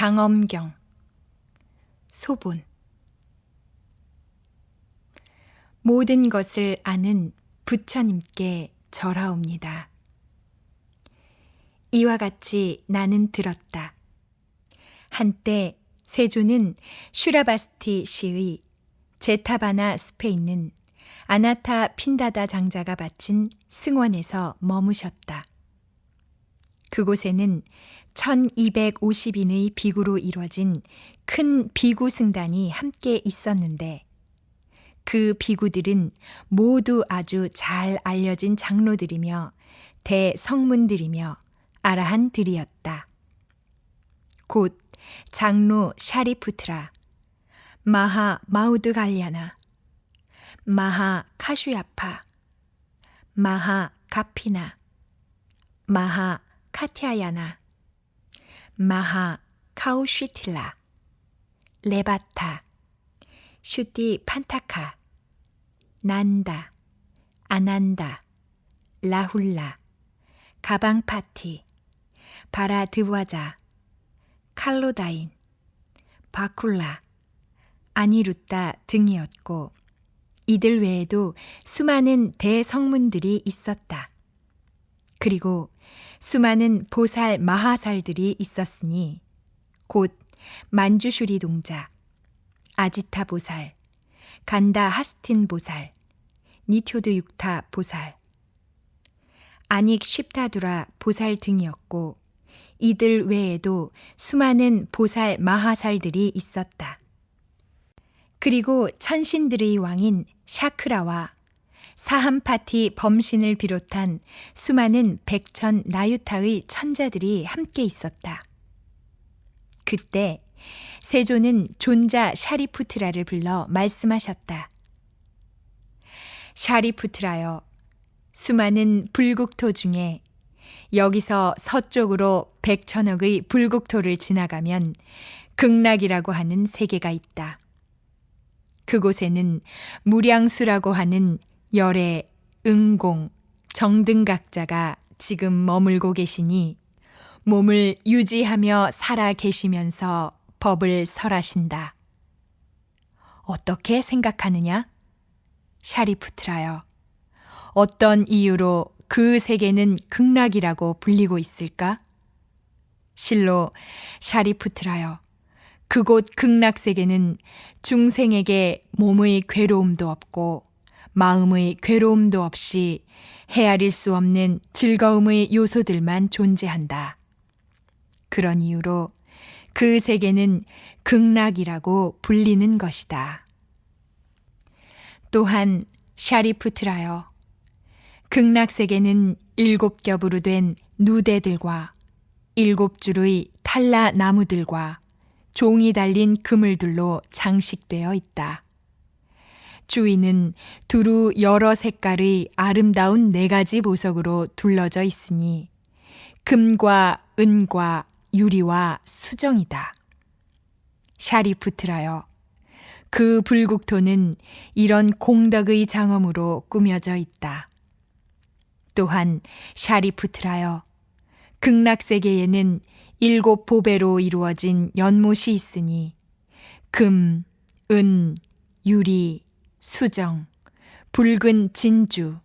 장엄경 소본. 모든 것을 아는 부처님께 절하옵니다. 이와 같이 나는 들었다. 한때 세조는 슈라바스티 시의 제타바나 숲에 있는 아나타 핀다다 장자가 바친 승원에서 머무셨다. 그곳에는 1250인의 비구로 이루어진 큰 비구 승단이 함께 있었는데 그 비구들은 모두 아주 잘 알려진 장로들이며 대성문들이며 아라한들이었다. 곧 장로 샤리푸트라, 마하 마우드갈랴나, 마하 카슈야파, 마하 가피나, 마하 카티아야나, 마하 카우쉬틸라, 레바타, 슈티 판타카, 난다, 아난다, 라훌라, 가방파티, 바라드와자, 칼로다인, 바쿨라, 아니루타 등이었고 이들 외에도 수많은 대성문들이 있었다. 그리고 수많은 보살 마하살들이 있었으니 곧 만주슈리 동자, 아지타 보살, 간다 하스틴 보살, 니토드 육타 보살, 아닉 쉽타두라 보살 등이었고 이들 외에도 수많은 보살 마하살들이 있었다. 그리고 천신들의 왕인 샤크라와 사함파티 범신을 비롯한 수많은 백천 나유타의 천자들이 함께 있었다. 그때 세조는 존자 샤리푸트라를 불러 말씀하셨다. 샤리푸트라여, 수많은 불국토 중에 여기서 서쪽으로 100천억의 불국토를 지나가면 극락이라고 하는 세계가 있다. 그곳에는 무량수라고 하는 열애, 응공, 정등각자가 지금 머물고 계시니 몸을 유지하며 살아 계시면서 법을 설하신다. 어떻게 생각하느냐? 샤리푸트라여, 어떤 이유로 그 세계는 극락이라고 불리고 있을까? 실로 샤리푸트라여, 그곳 극락세계는 중생에게 몸의 괴로움도 없고 마음의 괴로움도 없이 헤아릴 수 없는 즐거움의 요소들만 존재한다. 그런 이유로 그 세계는 극락이라고 불리는 것이다. 또한 샤리푸트라여, 극락세계는 7겹으로 된 누대들과 7줄의 탈라 나무들과 종이 달린 그물들로 장식되어 있다. 주위는 두루 여러 색깔의 아름다운 4가지 보석으로 둘러져 있으니 금과 은과 유리와 수정이다. 샤리푸트라여, 그 불국토는 이런 공덕의 장엄으로 꾸며져 있다. 또한 샤리푸트라여, 극락세계에는 7보배로 이루어진 연못이 있으니 금, 은, 유리, 수정, 붉은 진주,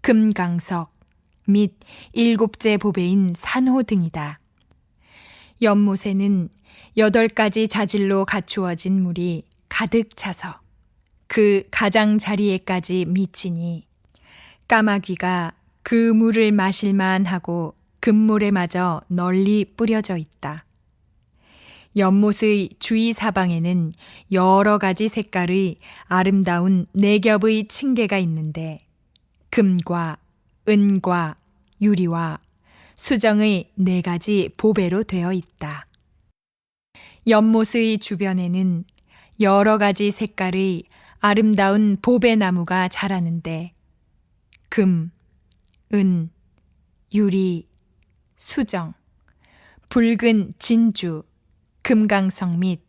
금강석 및 7제 보배인 산호 등이다. 연못에는 8가지 자질로 갖추어진 물이 가득 차서 그 가장자리에까지 미치니 까마귀가 그 물을 마실만 하고 금물에 마저 널리 뿌려져 있다. 연못의 주위 사방에는 여러 가지 색깔의 아름다운 4겹의 층계가 있는데 금과 은과 유리와 수정의 4가지 보배로 되어 있다. 연못의 주변에는 여러 가지 색깔의 아름다운 보배나무가 자라는데 금, 은, 유리, 수정, 붉은 진주, 금강석 및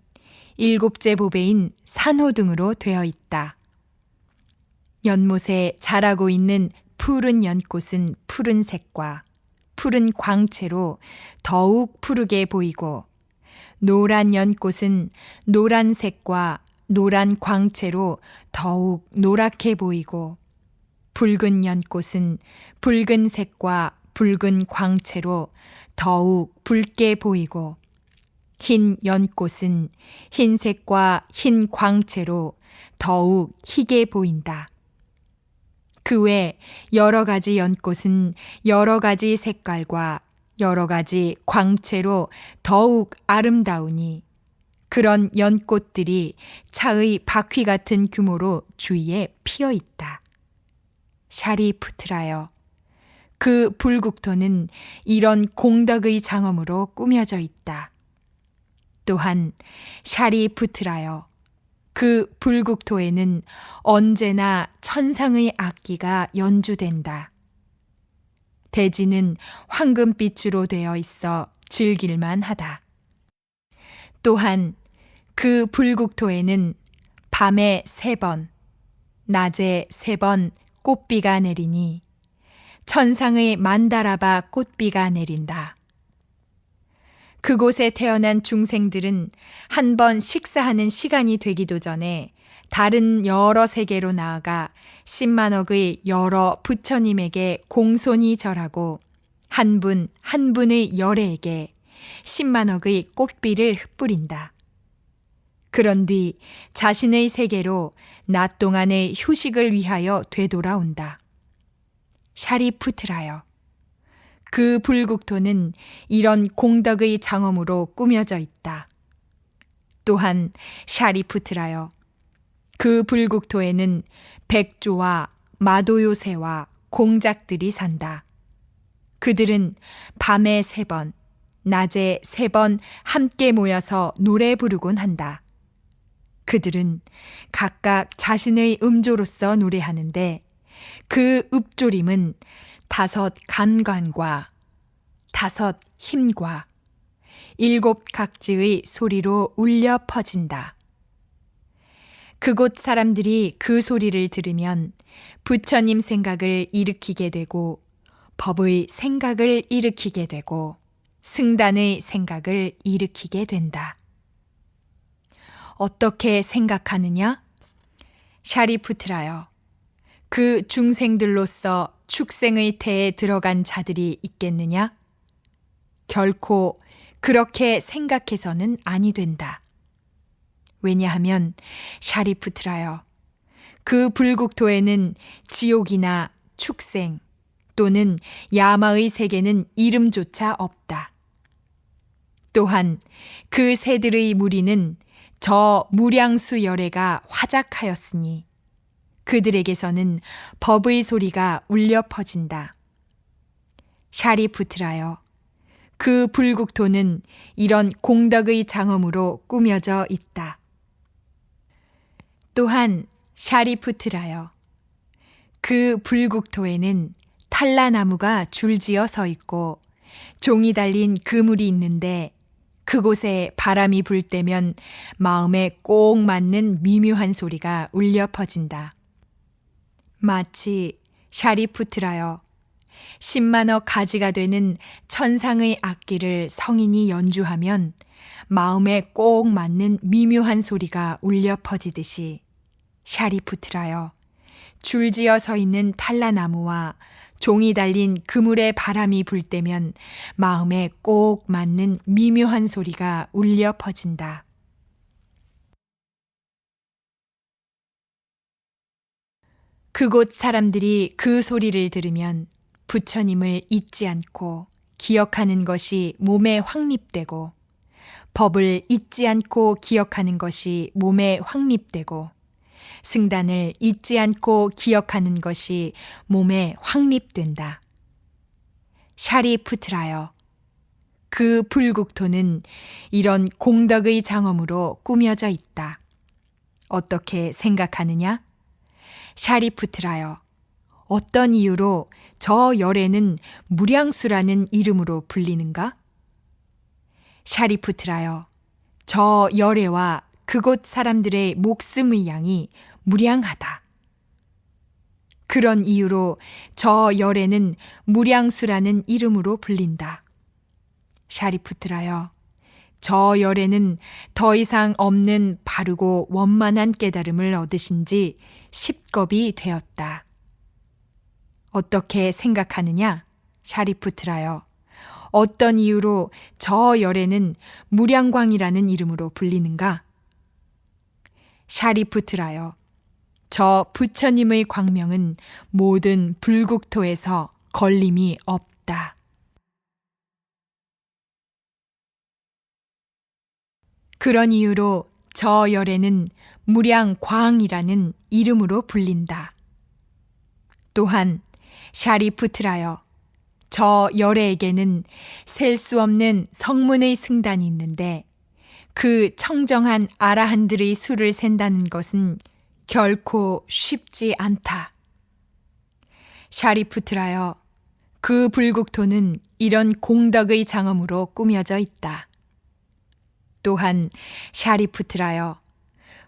7제 보배인 산호 등으로 되어 있다. 연못에 자라고 있는 푸른 연꽃은 푸른색과 푸른 광채로 더욱 푸르게 보이고 노란 연꽃은 노란색과 노란 광채로 더욱 노랗게 보이고, 붉은 연꽃은 붉은색과 붉은 광채로 더욱 붉게 보이고, 흰 연꽃은 흰색과 흰 광채로 더욱 희게 보인다. 그 외 여러 가지 연꽃은 여러 가지 색깔과 여러 가지 광채로 더욱 아름다우니, 그런 연꽃들이 차의 바퀴 같은 규모로 주위에 피어 있다. 샤리푸트라여, 그 불국토는 이런 공덕의 장엄으로 꾸며져 있다. 또한 샤리푸트라여, 그 불국토에는 언제나 천상의 악기가 연주된다. 대지는 황금빛으로 되어 있어 즐길만 하다. 또한 그 불국토에는 밤에 3번, 낮에 3번 꽃비가 내리니 천상의 만다라바 꽃비가 내린다. 그곳에 태어난 중생들은 한 번 식사하는 시간이 되기도 전에 다른 여러 세계로 나아가 10만억의 여러 부처님에게 공손히 절하고 한 분 한 분의 열애에게 10만억의 꽃비를 흩뿌린다. 그런 뒤 자신의 세계로 낮 동안의 휴식을 위하여 되돌아온다. 샤리푸트라여, 그 불국토는 이런 공덕의 장엄으로 꾸며져 있다. 또한 샤리푸트라여, 그 불국토에는 백조와 마도요새와 공작들이 산다. 그들은 밤에 3번, 낮에 3번 함께 모여서 노래 부르곤 한다. 그들은 각각 자신의 음조로서 노래하는데, 그 읍조림은 5 감관과 5 힘과 7 각지의 소리로 울려 퍼진다. 그곳 사람들이 그 소리를 들으면 부처님 생각을 일으키게 되고, 법의 생각을 일으키게 되고, 승단의 생각을 일으키게 된다. 어떻게 생각하느냐? 샤리푸트라여, 그 중생들로서 축생의 태에 들어간 자들이 있겠느냐? 결코 그렇게 생각해서는 아니 된다. 왜냐하면 샤리푸트라여, 그 불국토에는 지옥이나 축생 또는 야마의 세계는 이름조차 없다. 또한 그 새들의 무리는 저 무량수 열애가 화작하였으니 그들에게서는 법의 소리가 울려 퍼진다. 샤리푸트라여, 그 불국토는 이런 공덕의 장엄으로 꾸며져 있다. 또한 샤리푸트라여, 그 불국토에는 탈라나무가 줄지어 서 있고 종이 달린 그물이 있는데, 그곳에 바람이 불 때면 마음에 꼭 맞는 미묘한 소리가 울려 퍼진다. 마치 샤리푸트라여, 10만억 가지가 되는 천상의 악기를 성인이 연주하면 마음에 꼭 맞는 미묘한 소리가 울려 퍼지듯이, 샤리푸트라여, 줄지어 서 있는 탈라나무와 종이 달린 그물에 바람이 불 때면 마음에 꼭 맞는 미묘한 소리가 울려 퍼진다. 그곳 사람들이 그 소리를 들으면 부처님을 잊지 않고 기억하는 것이 몸에 확립되고, 법을 잊지 않고 기억하는 것이 몸에 확립되고, 승단을 잊지 않고 기억하는 것이 몸에 확립된다. 샤리푸트라여, 그 불국토는 이런 공덕의 장엄으로 꾸며져 있다. 어떻게 생각하느냐? 샤리푸트라여, 어떤 이유로 저 열애는 무량수라는 이름으로 불리는가? 샤리푸트라여, 저 열애와 그곳 사람들의 목숨의 양이 무량하다. 그런 이유로 저 열애는 무량수라는 이름으로 불린다. 샤리푸트라여, 저 열에는 더 이상 없는 바르고 원만한 깨달음을 얻으신 지 10겁이 되었다. 어떻게 생각하느냐? 샤리푸트라여. 어떤 이유로 저 열에는 무량광이라는 이름으로 불리는가? 샤리푸트라여. 저 부처님의 광명은 모든 불국토에서 걸림이 없다. 그런 이유로 저 열에는 무량광이라는 이름으로 불린다. 또한 샤리푸트라여, 저 열애에게는 셀 수 없는 성문의 승단이 있는데 그 청정한 아라한들의 수를 센다는 것은 결코 쉽지 않다. 샤리푸트라여, 그 불국토는 이런 공덕의 장엄으로 꾸며져 있다. 또한 샤리푸트라여,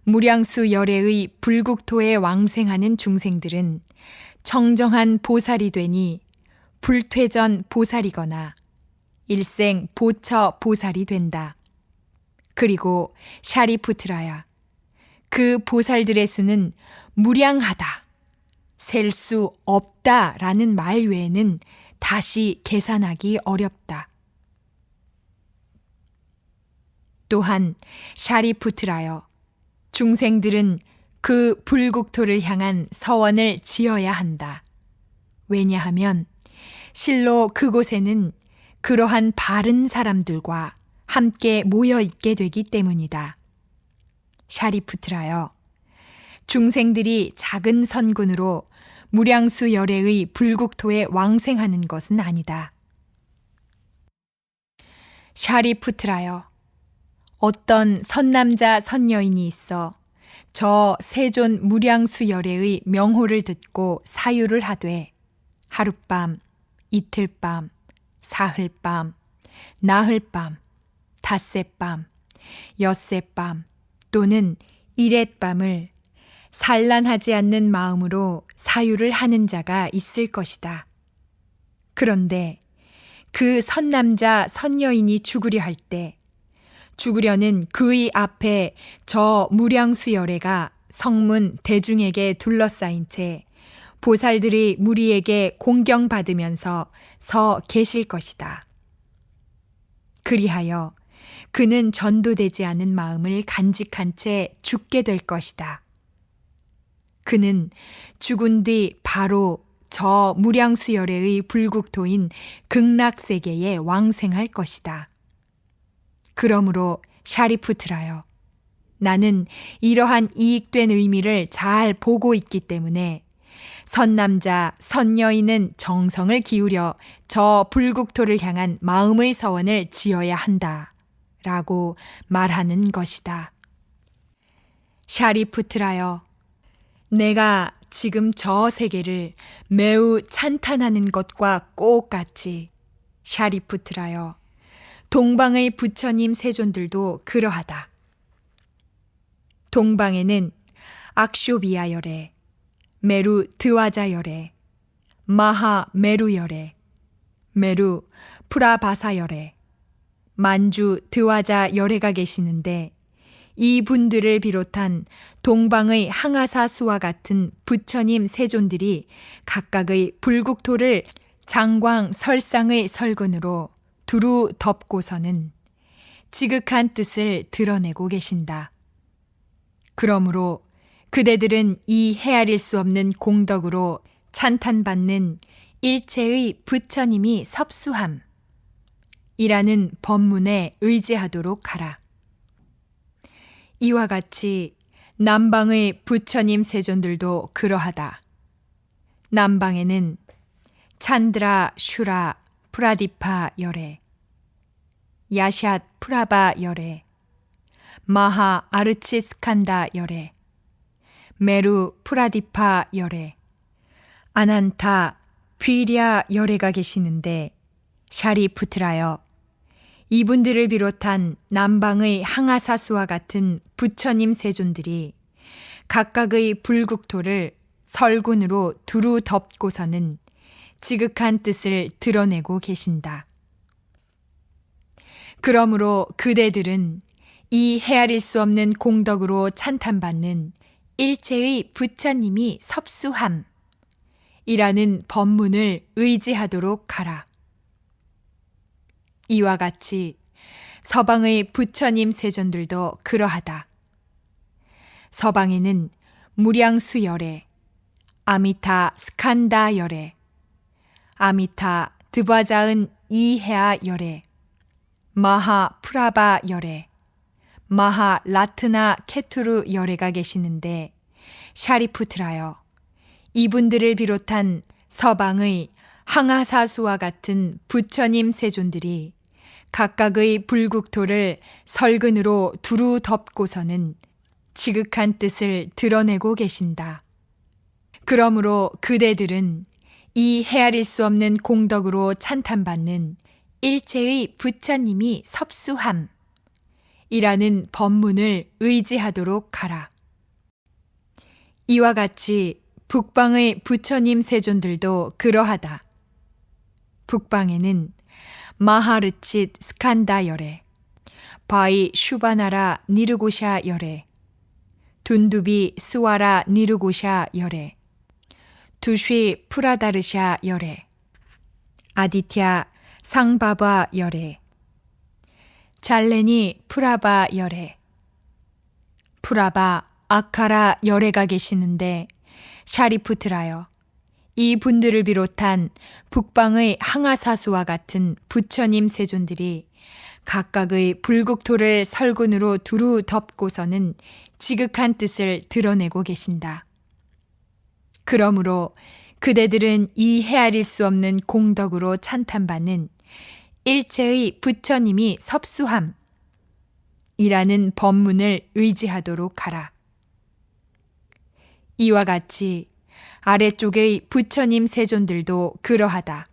무량수 열애의 불국토에 왕생하는 중생들은 청정한 보살이 되니 불퇴전 보살이거나 일생 보처 보살이 된다. 그리고 샤리푸트라야, 그 보살들의 수는 무량하다, 셀 수 없다라는 말 외에는 다시 계산하기 어렵다. 또한 샤리푸트라여, 중생들은 그 불국토를 향한 서원을 지어야 한다. 왜냐하면 실로 그곳에는 그러한 바른 사람들과 함께 모여 있게 되기 때문이다. 샤리푸트라여, 중생들이 작은 선군으로 무량수 열애의 불국토에 왕생하는 것은 아니다. 샤리푸트라여, 어떤 선남자 선여인이 있어 저 세존 무량수 열애의 명호를 듣고 사유를 하되 하룻밤, 이틀밤, 사흘밤, 나흘밤, 닷새밤, 엿새밤 또는 이랫밤을 산란하지 않는 마음으로 사유를 하는 자가 있을 것이다. 그런데 그 선남자 선여인이 죽으려 할 때 죽으려는 그의 앞에 저 무량수 열애가 성문 대중에게 둘러싸인 채 보살들의 무리에게 공경받으면서 서 계실 것이다. 그리하여 그는 전도되지 않은 마음을 간직한 채 죽게 될 것이다. 그는 죽은 뒤 바로 저 무량수 열애의 불국토인 극락세계에 왕생할 것이다. 그러므로 샤리푸트라여, 나는 이러한 이익된 의미를 잘 보고 있기 때문에 선남자, 선여인은 정성을 기울여 저 불국토를 향한 마음의 서원을 지어야 한다 라고 말하는 것이다. 샤리푸트라여, 내가 지금 저 세계를 매우 찬탄하는 것과 똑같이 샤리푸트라여, 동방의 부처님 세존들도 그러하다. 동방에는 악쇼비아 열애, 메루 드와자 열애, 마하 메루 열애, 메루 프라바사 열애, 만주 드와자 열애가 계시는데 이 분들을 비롯한 동방의 항아사 수와 같은 부처님 세존들이 각각의 불국토를 장광 설상의 설근으로 두루 덮고서는 지극한 뜻을 드러내고 계신다. 그러므로 그대들은 이 헤아릴 수 없는 공덕으로 찬탄받는 일체의 부처님이 섭수함 이라는 법문에 의지하도록 하라. 이와 같이 남방의 부처님 세존들도 그러하다. 남방에는 찬드라 슈라 프라디파 열애, 야샷 프라바 열애, 마하 아르치스칸다 열애, 메루 프라디파 열애, 아난타 뷔랴 열애가 계시는데 샤리푸트라여, 이분들을 비롯한 남방의 항아사수와 같은 부처님 세존들이 각각의 불국토를 설군으로 두루 덮고서는 지극한 뜻을 드러내고 계신다. 그러므로 그대들은 이 헤아릴 수 없는 공덕으로 찬탄받는 일체의 부처님이 섭수함 이라는 법문을 의지하도록 하라. 이와 같이 서방의 부처님 세존들도 그러하다. 서방에는 무량수 열애, 아미타 스칸다 열애, 아미타 드바자은 이해아 열애, 마하 프라바 열애, 마하 라트나 케투르 열애가 계시는데 샤리푸트라여, 이분들을 비롯한 서방의 항아사수와 같은 부처님 세존들이 각각의 불국토를 설근으로 두루 덮고서는 지극한 뜻을 드러내고 계신다. 그러므로 그대들은 이 헤아릴 수 없는 공덕으로 찬탄받는 일체의 부처님이 섭수함 이라는 법문을 의지하도록 하라. 이와 같이 북방의 부처님 세존들도 그러하다. 북방에는 마하르칫 스칸다 열애, 바이 슈바나라 니르고샤 열애, 둔두비 스와라 니르고샤 열애, 두쉬 프라다르샤 열애, 아디티아 상바바 열애, 잘레니 프라바 열애, 프라바 아카라 열애가 계시는데 샤리푸트라여, 이 분들을 비롯한 북방의 항아사수와 같은 부처님 세존들이 각각의 불국토를 설군으로 두루 덮고서는 지극한 뜻을 드러내고 계신다. 그러므로 그대들은 이 헤아릴 수 없는 공덕으로 찬탄받는 일체의 부처님이 섭수함 이라는 법문을 의지하도록 하라. 이와 같이 아래쪽의 부처님 세존들도 그러하다.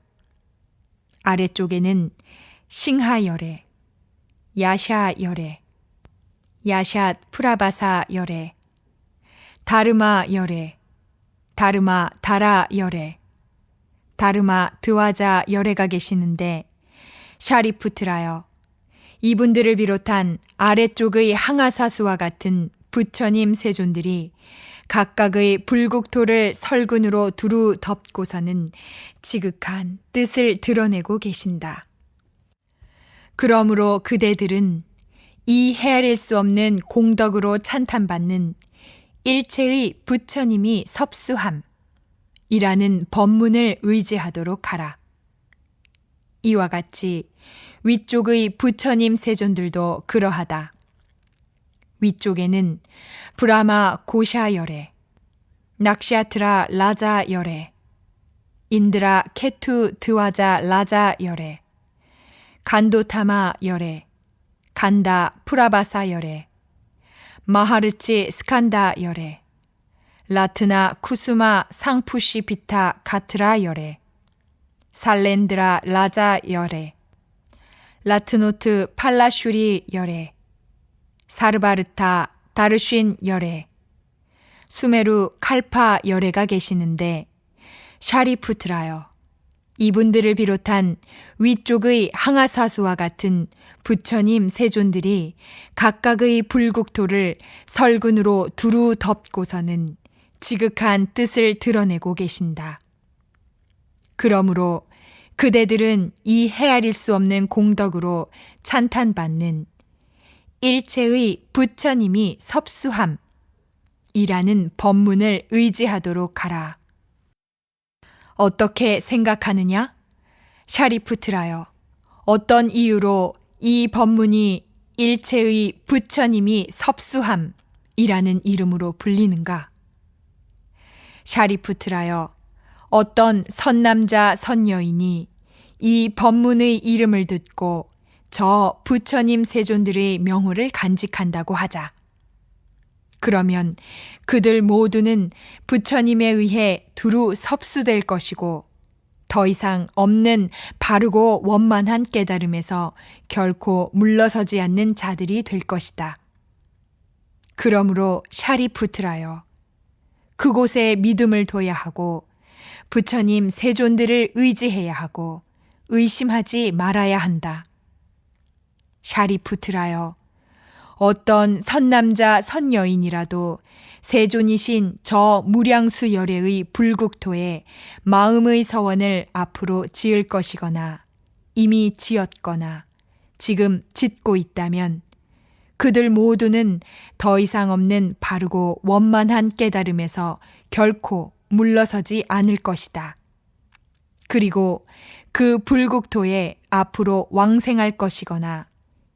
아래쪽에는 싱하 열애, 야샤 열애, 야샷 프라바사 열애, 다르마 열애, 다르마 다라 열애, 다르마 드와자 열애가 계시는데 샤리푸트라여, 이분들을 비롯한 아래쪽의 항아사수와 같은 부처님 세존들이 각각의 불국토를 설근으로 두루 덮고서는 지극한 뜻을 드러내고 계신다. 그러므로 그대들은 이 헤아릴 수 없는 공덕으로 찬탄받는 일체의 부처님이 섭수함 이라는 법문을 의지하도록 하라. 이와 같이 위쪽의 부처님 세존들도 그러하다. 위쪽에는 브라마 고샤 열애, 낙샤트라 라자 열애, 인드라 케투 드와자 라자 열애, 간도타마 열애, 간다 프라바사 열애, 마하르치 스칸다 열애, 라트나 쿠수마 상푸시 비타 가트라 열애, 살렌드라 라자 열애, 라트노트 팔라슈리 열애, 사르바르타 다르쉰 열애, 수메루 칼파 열애가 계시는데 샤리푸트라여, 이분들을 비롯한 위쪽의 항아사수와 같은 부처님 세존들이 각각의 불국토를 설근으로 두루 덮고서는 지극한 뜻을 드러내고 계신다. 그러므로 그대들은 이 헤아릴 수 없는 공덕으로 찬탄받는 일체의 부처님이 섭수함 이라는 법문을 의지하도록 하라. 어떻게 생각하느냐? 샤리푸트라여, 어떤 이유로 이 법문이 일체의 부처님이 섭수함 이라는 이름으로 불리는가? 샤리푸트라여, 어떤 선남자 선여인이 이 법문의 이름을 듣고 저 부처님 세존들의 명호를 간직한다고 하자. 그러면 그들 모두는 부처님에 의해 두루 섭수될 것이고 더 이상 없는 바르고 원만한 깨달음에서 결코 물러서지 않는 자들이 될 것이다. 그러므로 샤리푸트라여, 그곳에 믿음을 둬야 하고 부처님 세존들을 의지해야 하고 의심하지 말아야 한다. 샤리푸트라여, 어떤 선남자 선여인이라도 세존이신 저 무량수 열애의 불국토에 마음의 서원을 앞으로 지을 것이거나 이미 지었거나 지금 짓고 있다면 그들 모두는 더 이상 없는 바르고 원만한 깨달음에서 결코 물러서지 않을 것이다. 그리고 그 불국토에 앞으로 왕생할 것이거나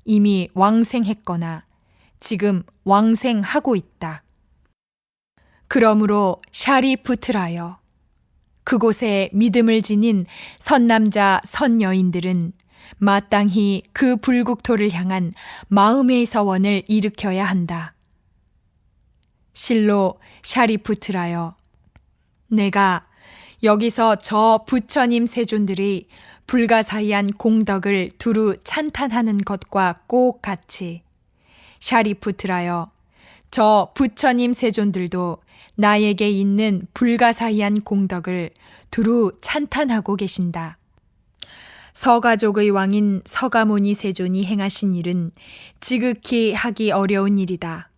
이미 왕생했거나 지금 왕생하고 있다. 그러므로 샤리푸트라여, 그곳에 믿음을 지닌 선남자 선여인들은 마땅히 그 불국토를 향한 마음의 서원을 일으켜야 한다. 실로 샤리푸트라여, 내가 여기서 저 부처님 세존들의 불가사의한 공덕을 두루 찬탄하는 것과 꼭 같이 샤리푸트라여, 저 부처님 세존들도 나에게 있는 불가사의한 공덕을 두루 찬탄하고 계신다. 서가족의 왕인 서가모니 세존이 행하신 일은 지극히 하기 어려운 일이다.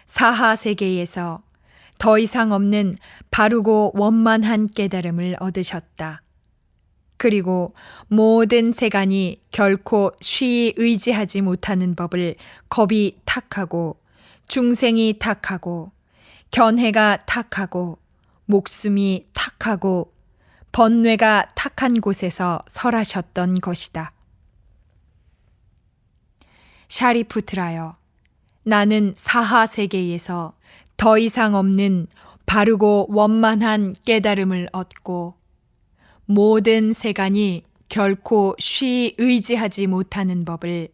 사하세계에서 더 이상 없는 바르고 원만한 깨달음을 얻으셨다. 그리고 모든 세간이 결코 쉬이 의지하지 못하는 법을 겁이 탁하고 중생이 탁하고 견해가 탁하고 목숨이 탁하고 번뇌가 탁한 곳에서 설하셨던 것이다. 샤리푸트라여, 나는 사하세계에서 더 이상 없는 바르고 원만한 깨달음을 얻고 모든 세간이 결코 쉬이 의지하지 못하는 법을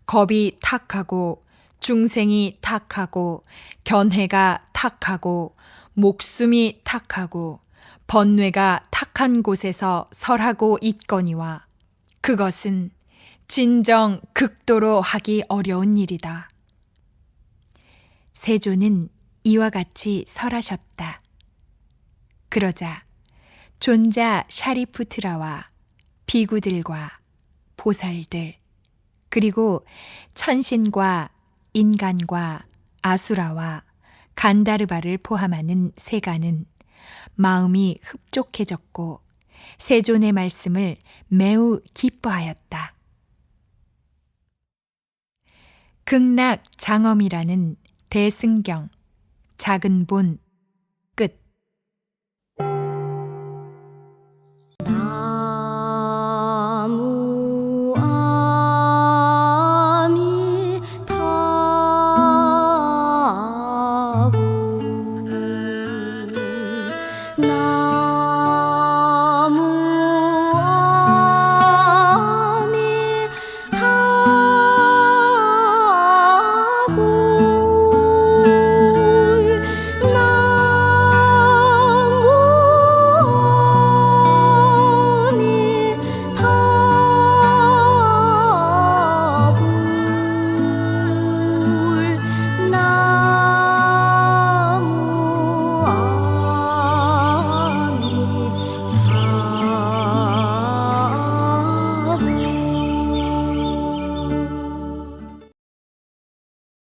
겁이 탁하고 중생이 탁하고 견해가 탁하고 목숨이 탁하고 번뇌가 탁한 곳에서 설하고 있거니와 그것은 진정 극도로 하기 어려운 일이다. 세존은 이와 같이 설하셨다. 그러자 존자 샤리푸트라와 비구들과 보살들 그리고 천신과 인간과 아수라와 간다르바를 포함하는 세간은 마음이 흡족해졌고 세존의 말씀을 매우 기뻐하였다. 극락 장엄이라는 대승경 작은 본 끝. 나무 아미타불